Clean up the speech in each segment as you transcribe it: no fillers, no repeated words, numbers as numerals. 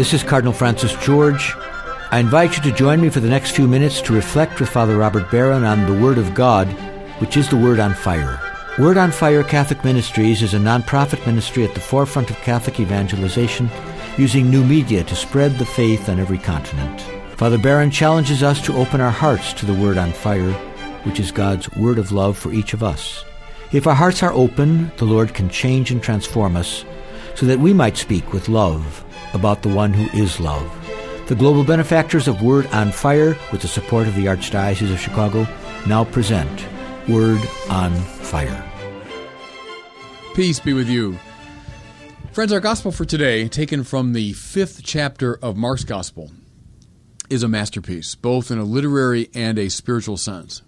This is Cardinal Francis George. I invite you to join me for the next few minutes to reflect with Father Robert Barron on the Word of God, which is the Word on Fire. Word on Fire Catholic Ministries is a non-profit ministry at the forefront of Catholic evangelization, using new media to spread the faith on every continent. Father Barron challenges us to open our hearts to the Word on Fire, which is God's word of love for each of us. If our hearts are open, the Lord can change and transform us so that we might speak with love about the one who is love. The global benefactors of Word on Fire, with the support of the Archdiocese of Chicago, now present Word on Fire. Peace be with you. Friends, our gospel for today, taken from the 5th chapter of Mark's Gospel, is a masterpiece, both in a literary and a spiritual sense.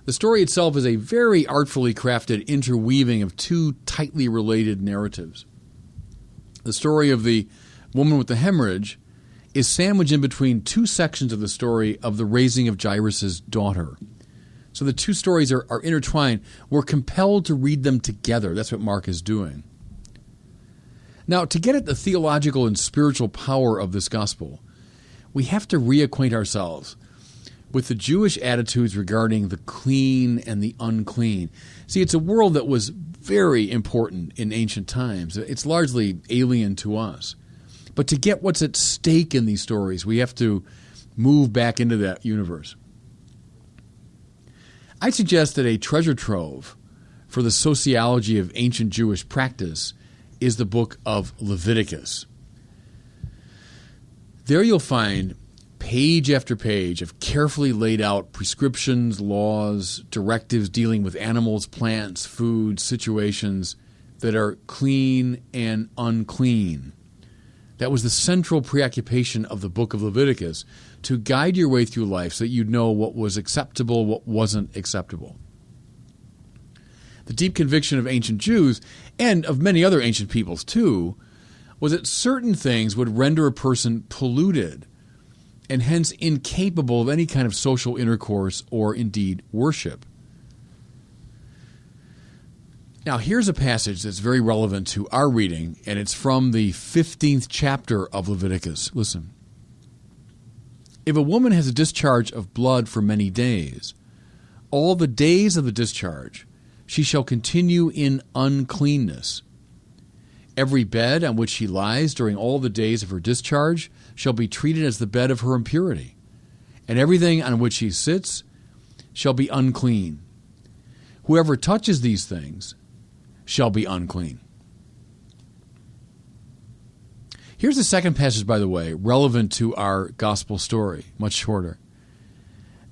The story itself is a very artfully crafted interweaving of two tightly related narratives. The story of the woman with the hemorrhage is sandwiched in between two sections of the story of the raising of Jairus' daughter. So the two stories are intertwined. We're compelled to read them together. That's what Mark is doing. Now, to get at the theological and spiritual power of this gospel, we have to reacquaint ourselves with the Jewish attitudes regarding the clean and the unclean. See, it's a world that was very important in ancient times. It's largely alien to us. But to get what's at stake in these stories, we have to move back into that universe. I suggest that a treasure trove for the sociology of ancient Jewish practice is the book of Leviticus. There you'll find page after page of carefully laid out prescriptions, laws, directives dealing with animals, plants, food, situations that are clean and unclean. That was the central preoccupation of the book of Leviticus, to guide your way through life so that you'd know what was acceptable, what wasn't acceptable. The deep conviction of ancient Jews, and of many other ancient peoples too, was that certain things would render a person polluted and hence incapable of any kind of social intercourse or indeed worship. Now, here's a passage that's very relevant to our reading, and it's from the 15th chapter of Leviticus. Listen. If a woman has a discharge of blood for many days, all the days of the discharge she shall continue in uncleanness. Every bed on which she lies during all the days of her discharge shall be treated as the bed of her impurity, and everything on which she sits shall be unclean. Whoever touches these things shall be unclean. Here's the second passage, by the way, relevant to our gospel story, much shorter.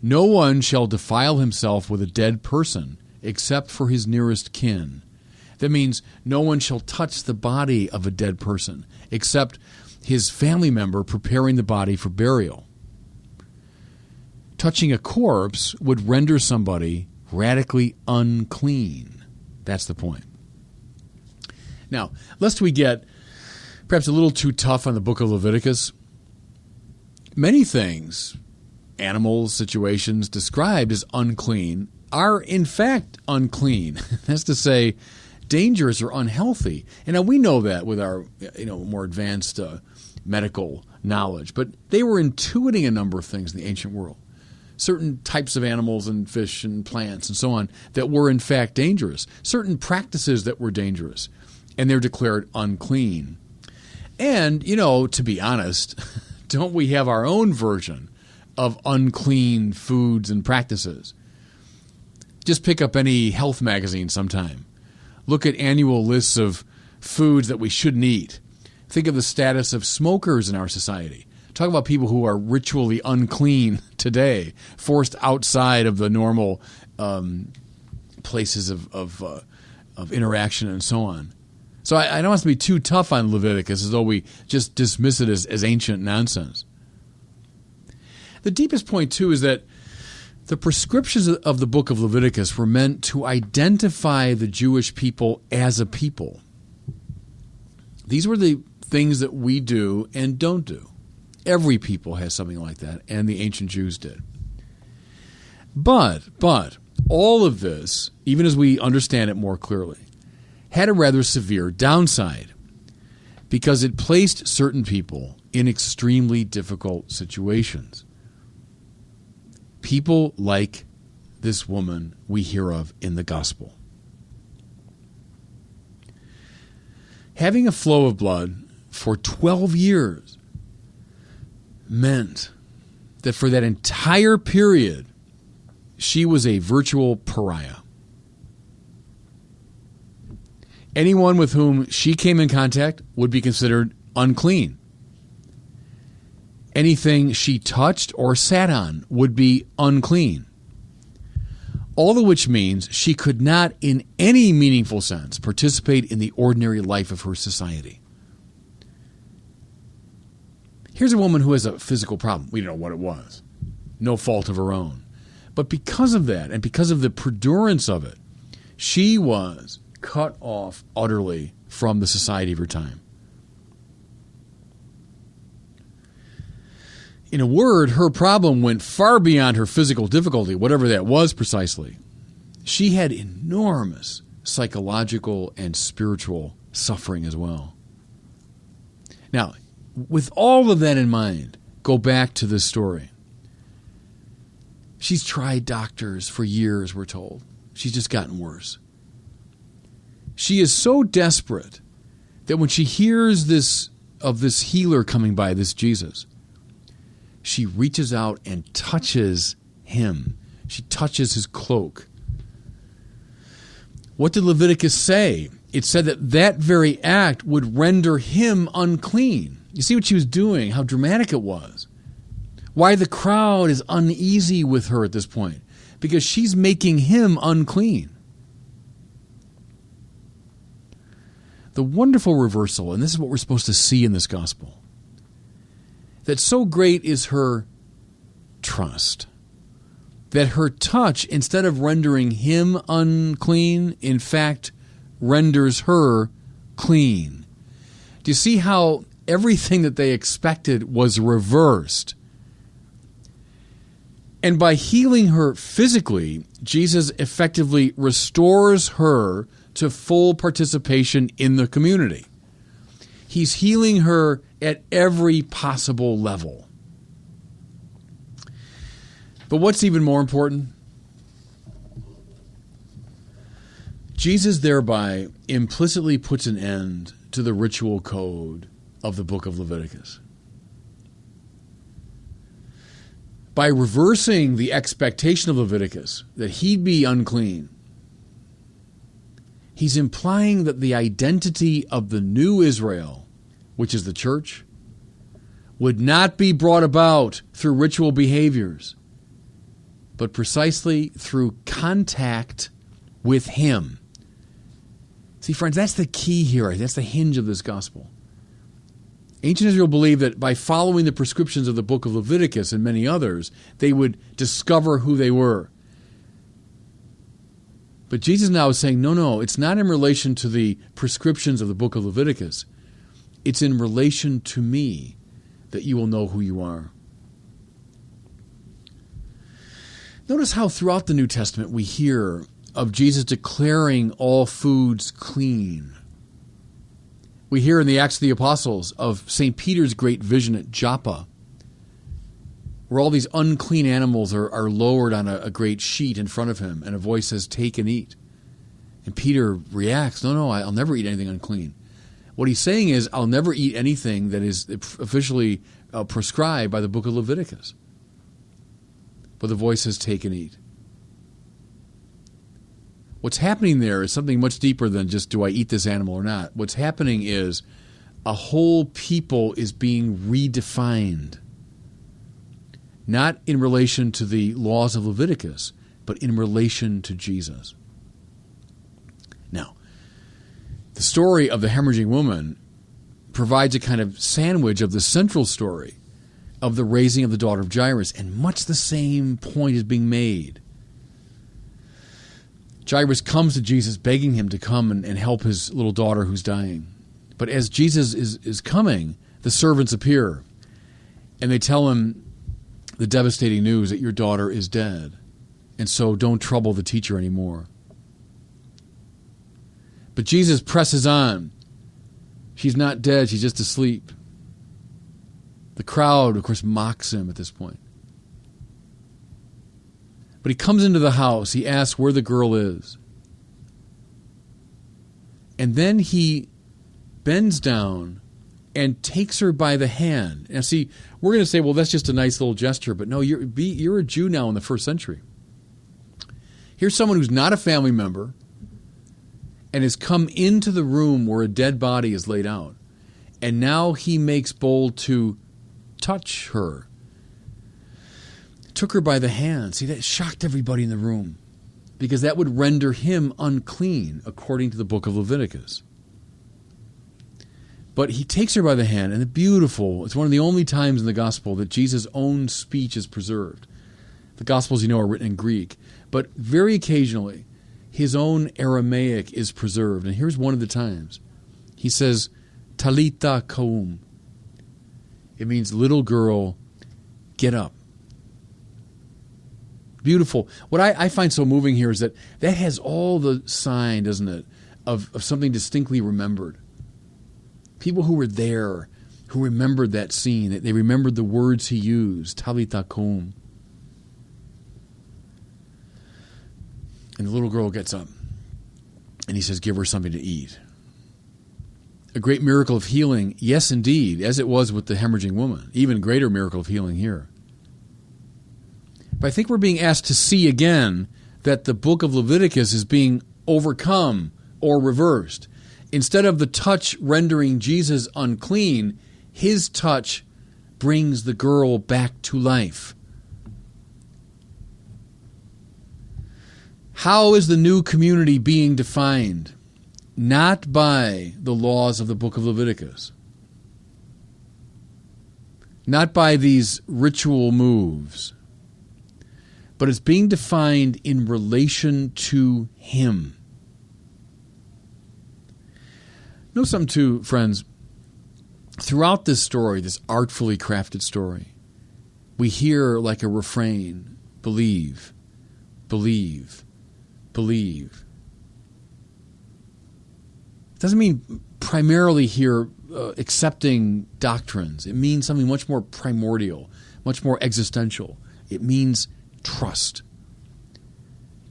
No one shall defile himself with a dead person except for his nearest kin. That means no one shall touch the body of a dead person except his family member preparing the body for burial. Touching a corpse would render somebody radically unclean. That's the point. Now, lest we get perhaps a little too tough on the book of Leviticus, many things, animals, situations described as unclean are in fact unclean. That's to say, dangerous or unhealthy. And now we know that with our more advanced medical knowledge, but they were intuiting a number of things in the ancient world. Certain types of animals and fish and plants and so on that were in fact dangerous. Certain practices that were dangerous, and they're declared unclean. And, to be honest, don't we have our own version of unclean foods and practices? Just pick up any health magazine sometime. Look at annual lists of foods that we shouldn't eat. Think of the status of smokers in our society. Talk about people who are ritually unclean today, forced outside of the normal places of interaction and so on. So I don't want to be too tough on Leviticus as though we just dismiss it as ancient nonsense. The deepest point, too, is that the prescriptions of the book of Leviticus were meant to identify the Jewish people as a people. These were the things that we do and don't do. Every people has something like that, and the ancient Jews did. But all of this, even as we understand it more clearly, had a rather severe downside. because it placed certain people in extremely difficult situations. People like this woman we hear of in the gospel. Having a flow of blood for 12 years meant that for that entire period, she was a virtual pariah. Anyone with whom she came in contact would be considered unclean. Anything she touched or sat on would be unclean. All of which means she could not, in any meaningful sense, participate in the ordinary life of her society. Here's a woman who has a physical problem. We don't know what it was. No fault of her own. But because of that, and because of the perdurance of it, she was cut off utterly from the society of her time. In a word, her problem went far beyond her physical difficulty, whatever that was precisely. She had enormous psychological and spiritual suffering as well. Now, with all of that in mind, go back to this story. She's tried doctors for years, we're told. She's just gotten worse. She is so desperate that when she hears of this healer coming by, this Jesus, she reaches out and touches him. She touches his cloak. What did Leviticus say? It said that very act would render him unclean. You see what she was doing, how dramatic it was. Why the crowd is uneasy with her at this point. Because she's making him unclean. The wonderful reversal, and this is what we're supposed to see in this gospel, that so great is her trust, that her touch, instead of rendering him unclean, in fact, renders her clean. Do you see how everything that they expected was reversed? And by healing her physically, Jesus effectively restores her to full participation in the community. He's healing her at every possible level. But what's even more important? Jesus thereby implicitly puts an end to the ritual code of the book of Leviticus. By reversing the expectation of Leviticus that he'd be unclean, he's implying that the identity of the new Israel, which is the church, would not be brought about through ritual behaviors, but precisely through contact with him. See, friends, that's the key here. That's the hinge of this gospel. Ancient Israel believed that by following the prescriptions of the book of Leviticus and many others, they would discover who they were. But Jesus now is saying, no, it's not in relation to the prescriptions of the book of Leviticus. It's in relation to me that you will know who you are. Notice how throughout the New Testament we hear of Jesus declaring all foods clean. We hear in the Acts of the Apostles of St. Peter's great vision at Joppa, where all these unclean animals are lowered on a great sheet in front of him, and a voice says, "Take and eat." And Peter reacts, no, I'll never eat anything unclean. What he's saying is, I'll never eat anything that is officially prescribed by the book of Leviticus. But the voice says, "Take and eat." What's happening there is something much deeper than just, do I eat this animal or not? What's happening is a whole people is being redefined. Not in relation to the laws of Leviticus, but in relation to Jesus. Now, the story of the hemorrhaging woman provides a kind of sandwich of the central story of the raising of the daughter of Jairus, and much the same point is being made. Jairus comes to Jesus begging him to come and help his little daughter who's dying. But as Jesus is coming, the servants appear, and they tell him the devastating news that your daughter is dead, and so don't trouble the teacher anymore. But Jesus presses on. She's not dead. She's just asleep. The crowd, of course, mocks him at this point. But he comes into the house. He asks where the girl is. And then he bends down and takes her by the hand. Now, see, we're going to say, well, that's just a nice little gesture. But no, you're a Jew now in the first century. Here's someone who's not a family member and has come into the room where a dead body is laid out. And now he makes bold to touch her. Took her by the hand. See, that shocked everybody in the room because that would render him unclean according to the book of Leviticus. But he takes her by the hand, and it's one of the only times in the gospel that Jesus' own speech is preserved. The Gospels, are written in Greek, but very occasionally his own Aramaic is preserved. And here's one of the times. He says, Talitha koum. It means, little girl, get up. Beautiful. What I find so moving here is that has all the sign, doesn't it, of something distinctly remembered. People who were there, who remembered that scene, they remembered the words he used, Talitha koum. And the little girl gets up, and he says, give her something to eat. A great miracle of healing, yes, indeed, as it was with the hemorrhaging woman. Even greater miracle of healing here. But I think we're being asked to see again that the book of Leviticus is being overcome or reversed. Instead of the touch rendering Jesus unclean, his touch brings the girl back to life. How is the new community being defined? Not by the laws of the book of Leviticus. Not by these ritual moves. But it's being defined in relation to him. Know something too, friends. Throughout this story, this artfully crafted story, we hear like a refrain, believe, believe, believe. It doesn't mean primarily here accepting doctrines. It means something much more primordial, much more existential. It means trust.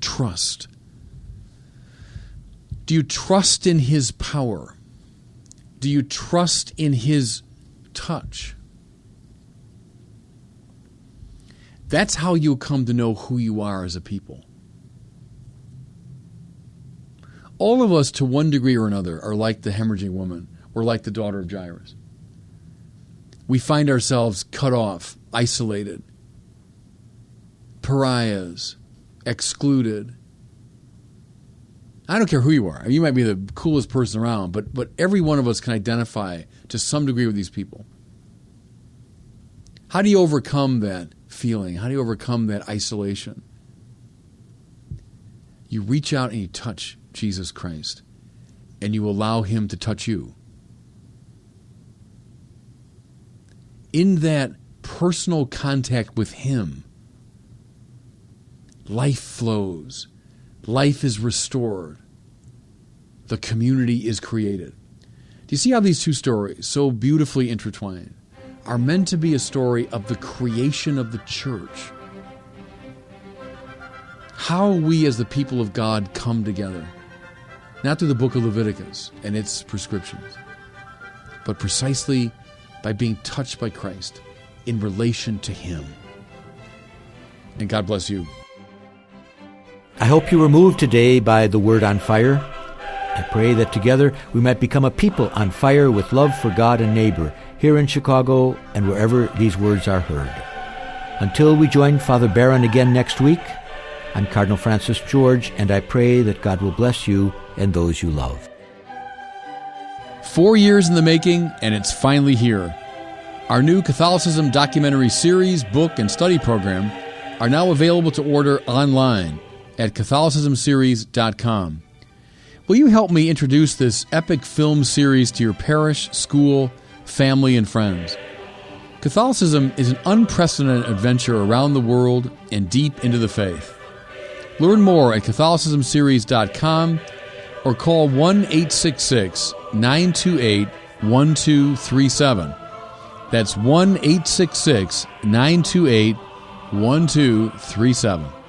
Trust. Do you trust in his power? Do you trust in his touch? That's how you'll come to know who you are as a people. All of us, to one degree or another, are like the hemorrhaging woman or like the daughter of Jairus. We find ourselves cut off, isolated, pariahs, excluded. I don't care who you are. You might be the coolest person around, but every one of us can identify to some degree with these people. How do you overcome that feeling? How do you overcome that isolation? You reach out and you touch Jesus Christ, and you allow him to touch you. In that personal contact with him, life flows. Life is restored. The community is created. Do you see how these two stories, so beautifully intertwined, are meant to be a story of the creation of the church? How we as the people of God come together, not through the book of Leviticus and its prescriptions, but precisely by being touched by Christ in relation to him. And God bless you. I hope you were moved today by the Word on Fire. I pray that together we might become a people on fire with love for God and neighbor here in Chicago and wherever these words are heard. Until we join Father Barron again next week, I'm Cardinal Francis George, and I pray that God will bless you and those you love. 4 years in the making, and it's finally here. Our new Catholicism documentary series, book, and study program are now available to order online at CatholicismSeries.com. Will you help me introduce this epic film series to your parish, school, family, and friends? Catholicism is an unprecedented adventure around the world and deep into the faith. Learn more at CatholicismSeries.com or call 1-866-928-3888. 1237. That's 1-866-928-1237.